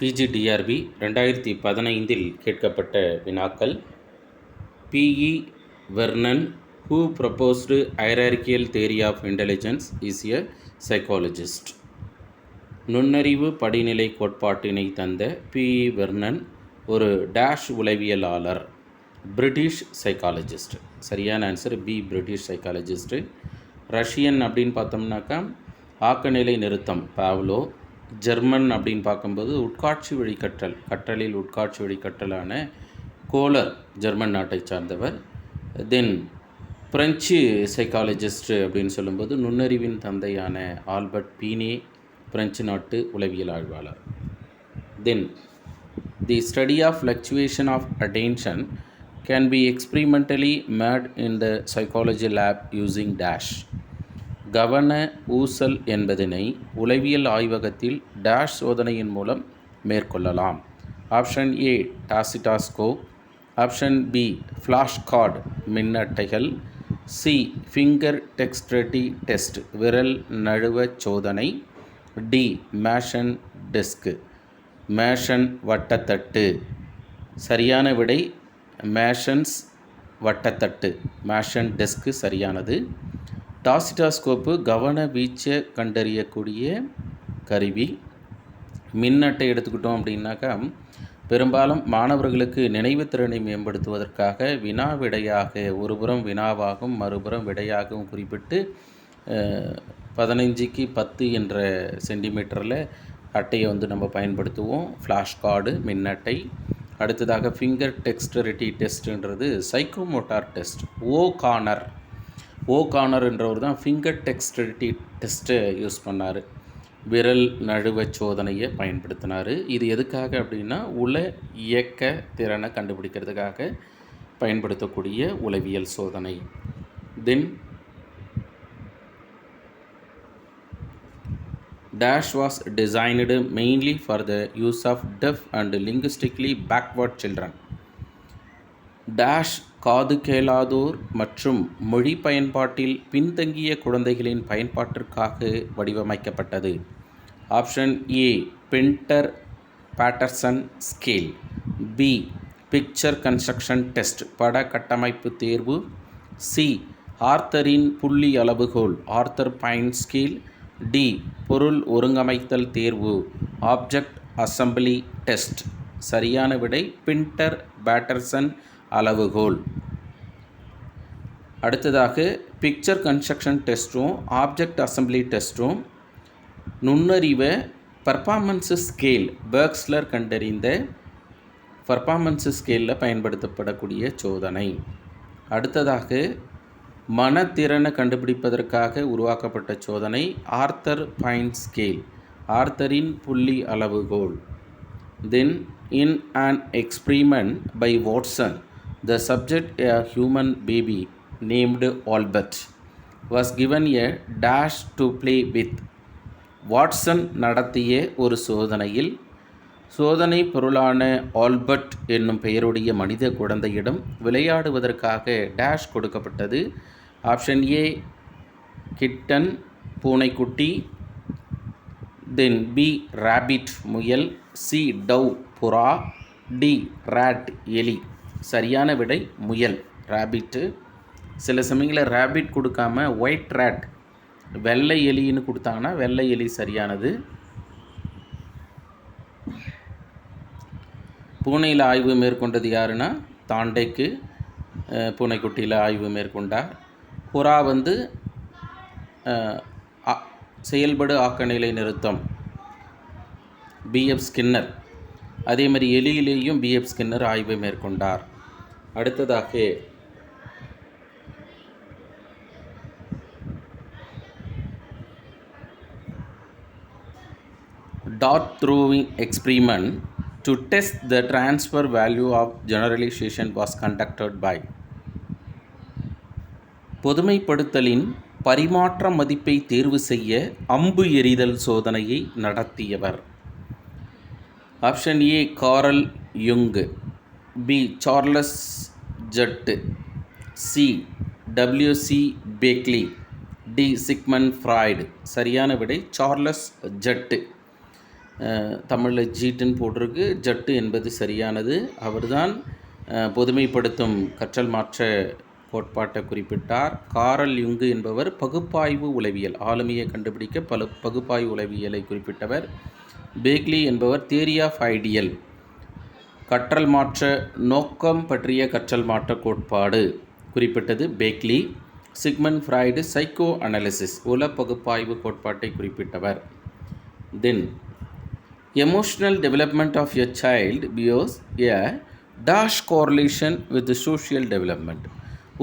PGTRB 2015 கேட்கப்பட்ட வினாக்கள். P.E. Vernon, who proposed hierarchical theory of intelligence, is a psychologist. நுண்ணறிவு படிநிலை கோட்பாட்டினை தந்த P.E. வெர்னன் ஒரு டேஷ் உளவியலாளர், பிரிட்டிஷ் சைக்காலஜிஸ்ட். சரியான answer B, British psychologist. Russian அப்படின்னு பார்த்தோம்னாக்கா ஆக்கநிலை நிறுத்தம் பாவ்லோ. ஜெர்மன் அப்படின்னு பார்க்கும்போது உட்காட்சி வழிகற்றல், கற்றலில் உட்காட்சி வழிகற்றலான கோலர், ஜெர்மன் நாட்டை சார்ந்தவர். தென் பிரெஞ்சு சைக்காலஜிஸ்ட் அப்படின்னு சொல்லும்போது நுண்ணறிவின் தந்தையான ஆல்பர்ட் பீனே, பிரெஞ்சு நாட்டு உளவியல் ஆய்வாளர். Then the study of fluctuation of attention can be experimentally made in the psychology lab using dash. கவன ஊசல் என்பதனை உளவியல் ஆய்வகத்தில் டேஷ் சோதனையின் மூலம் மேற்கொள்ளலாம். Option A tachistoscope, option B flash card மின்னட்டைகள், சி ஃபிங்கர் டெக்ஸ்ட்ரிட்டி டெஸ்ட் விரல் நழுவ சோதனை, டி மேஷன் டெஸ்க் மேஷன் வட்டத்தட்டு. சரியான விடை மேஷன்ஸ் வட்டத்தட்டு, மேஷன் டெஸ்க்கு சரியானது. டாசிடாஸ்கோப்பு கவன வீச்சை கண்டறியக்கூடிய கருவி. மின்னட்டை எடுத்துக்கிட்டோம் அப்படின்னாக்கா பெரும்பாலும் மாணவர்களுக்கு நினைவுத்திறனை மேம்படுத்துவதற்காக வினா விடையாக ஒருபுறம் வினாவாகவும் மறுபுறம் விடையாகவும் குறிப்பிட்டு 15க்கு 10 என்ற சென்டிமீட்டரில் அட்டையை நம்ம பயன்படுத்துவோம். ஃப்ளாஷ் கார்டு மின்னட்டை. அடுத்ததாக ஃபிங்கர் டெக்ஸ்டரிட்டி டெஸ்ட்டுன்றது சைக்கோமோட்டார் டெஸ்ட். ஓ கார்னர் என்றவர் தான் ஃபிங்கர் டெக்ஸ்டரிட்டி டெஸ்ட்டை யூஸ் பண்ணார், விரல் நழுவ சோதனையை பயன்படுத்தினார். இது எதுக்காக அப்படின்னா உள இயக்க திறனை கண்டுபிடிக்கிறதுக்காக பயன்படுத்தக்கூடிய உளவியல் சோதனை. தென் Dash was designed mainly for the use of deaf and linguistically backward children. Dash காது கேளாதோர் மற்றும் மொழி பயன்பாட்டில் பின்தங்கிய குழந்தைகளின் பயன்பாட்டிற்காக வடிவமைக்கப்பட்டது. Option A Pintner Paterson scale, B picture construction test பட கட்டமைப்பு தேர்வு, சி ஆர்த்தரின் புள்ளி அளவுகோல் ஆர்த்தர் பைன் ஸ்கேல், டி பொருள் ஒருங்கமைத்தல் தேர்வு ஆப்ஜெக்ட் அசம்பிளி டெஸ்ட். சரியான விடை பின்டர் பேட்டர்சன் அளவுகோல். அடுத்ததாக பிக்சர் கன்ஸ்ட்ரக்ஷன் டெஸ்ட்டும் ஆப்ஜெக்ட் அசம்பிளி டெஸ்ட்டும் நுண்ணறிவை பர்ஃபார்மன்ஸ் ஸ்கேல், பெர்க்ஸ்லர் கண்டறிந்த பர்ஃபார்மன்ஸ் ஸ்கேலில் பயன்படுத்தப்படக்கூடிய சோதனை. அடுத்ததாக மனத்திறனை கண்டுபிடிப்பதற்காக உருவாக்கப்பட்ட சோதனை ஆர்த்தர் பைன் ஸ்கேல், ஆர்த்தரின் புள்ளி அளவுகோல். தென் இன் an experiment by Watson, the subject, a human baby named Albert, was given a dash to play with. Watson நடத்திய ஒரு சோதனையில் சோதனை பொருளான ஆல்பர்ட் என்னும் பெயருடைய மனித குழந்தையிடம் விளையாடுவதற்காக டேஷ் கொடுக்கப்பட்டது. ஆப்ஷன் ஏ கிட்டன் பூனைக்குட்டி, தென் பி ராபிட் முயல், சி டவ் புறா, டி ரேட் எலி. சரியான விடை முயல், ராபிட்டு. சில சமயங்களில் ராபிட் கொடுக்காம ஒயிட் ரேட் வெள்ளை எலின்னு கொடுத்தாங்கன்னா வெள்ளை எலி சரியானது. பூனையில் ஆய்வு மேற்கொண்டது யாருன்னா தாண்டேக்கு பூனைக்குட்டியில் ஆய்வு மேற்கொண்டார். புறா செயல்படு ஆக்கநிலை நிறுத்தம் பிஎஃப் ஸ்கின்னர். அதே மாதிரி எலியிலேயும் பிஎஃப் ஸ்கின்னர் ஆய்வு மேற்கொண்டார். அடுத்ததாக dot throwing experiment to test the transfer value of generalization was conducted by. பொதுமைப்படுத்தலின் பரிமாற்ற மதிப்பை தேர்வு செய்ய அம்பு எறிதல் சோதனையை நடத்தியவர். ஆப்ஷன் ஏ காரல் யுங், B Charles Judd, C WC Bagley, D Sigmund Freud. சரியான விடை சார்லஸ் ஜட்டு. தமிழில் ஜீட்டுன்னு போட்டிருக்கு, ஜட்டு என்பது சரியானது. அவர்தான் பொதுமைப்படுத்தும் கற்றல் மாற்ற கோட்பாட்டை குறிப்பிட்டார். காரல் யுங்கு என்பவர் பகுப்பாய்வு உளவியல், ஆளுமையை கண்டுபிடிக்க பகுப்பாய்வு உளவியலை குறிப்பிட்டவர். பேக்லி என்பவர் தியரி ஆஃப் ஐடியல், கற்றல் மாற்ற நோக்கம் பற்றிய கற்றல் மாற்ற கோட்பாடு குறிப்பிட்டது Bagley. Sigmund Freud psychoanalysis, உள பகுப்பாய்வு கோட்பாட்டை குறிப்பிட்டவர். Then emotional development of a child bears a dash correlation with social development.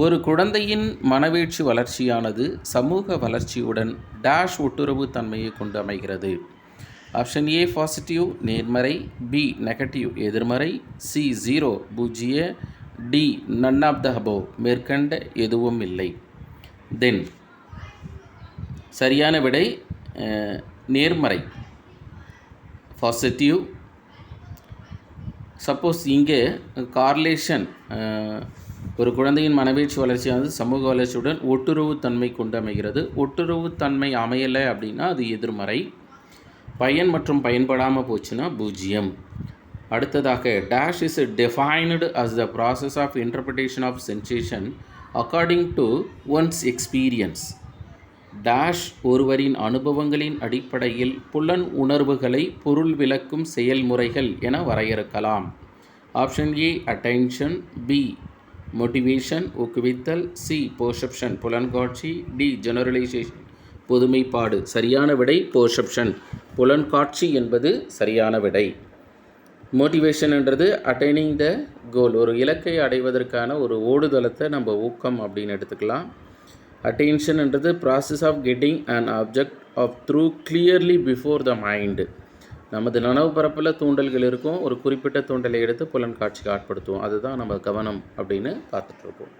ஒரு குழந்தையின் மனவீழ்ச்சி வளர்ச்சியானது சமூக வளர்ச்சியுடன் டாஷ் ஒட்டுறவு தன்மையை கொண்டு அமைகிறது. ஆப்ஷன் ஏ பாசிட்டிவ் நேர்மறை, பி நெகட்டிவ் எதிர்மறை, சி 0 பூஜ்ஜிய, D none of the above மேற்கண்ட எதுவும் இல்லை. தென் சரியான விடை நேர்மறை, பாசிட்டிவ். சப்போஸ் இங்கே கார்லேஷன், ஒரு குழந்தையின் மனவீழ்ச்சி வளர்ச்சியானது சமூக வளர்ச்சியுடன் ஒட்டுறவு தன்மை கொண்டு அமைகிறது. ஒட்டுறவு தன்மை அமையலை அப்படின்னா அது எதிர்மறை. பயன் மற்றும் பயன்படாமல் போச்சுன்னா பூஜ்ஜியம். அடுத்ததாக dash is defined as the process of interpretation of sensation according to one's experience. Dash ஒருவரின் அனுபவங்களின் அடிப்படையில் புலன் உணர்வுகளை பொருள் விளக்கும் செயல்முறைகள் என வரையறுக்கலாம். Option A attention, B motivation ஊக்குவித்தல், சி பெர்செப்ஷன் புலன்காட்சி, டி ஜெனரலைசேஷன் பொதுமைப்பாடு. சரியான விடை பெர்செப்ஷன், புலன்காட்சி என்பது சரியான விடை. மோட்டிவேஷன் என்றது அட்டைனிங் த கோல், ஒரு இலக்கை அடைவதற்கான ஒரு ஓடுதளத்தை நம்ம ஊக்கம் அப்படின்னு எடுத்துக்கலாம். அட்டென்ஷன் என்றது process of getting an object of through clearly before the mind. நமது நனவு பரப்பில் தூண்டல்கள் இருக்கும், ஒரு குறிப்பிட்ட தூண்டலை எடுத்து புலன்காட்சிக்கு ஆட்படுத்துவோம், அதுதான் நம்ம கவனம் அப்படின்னு பார்த்துட்ருக்கோம்.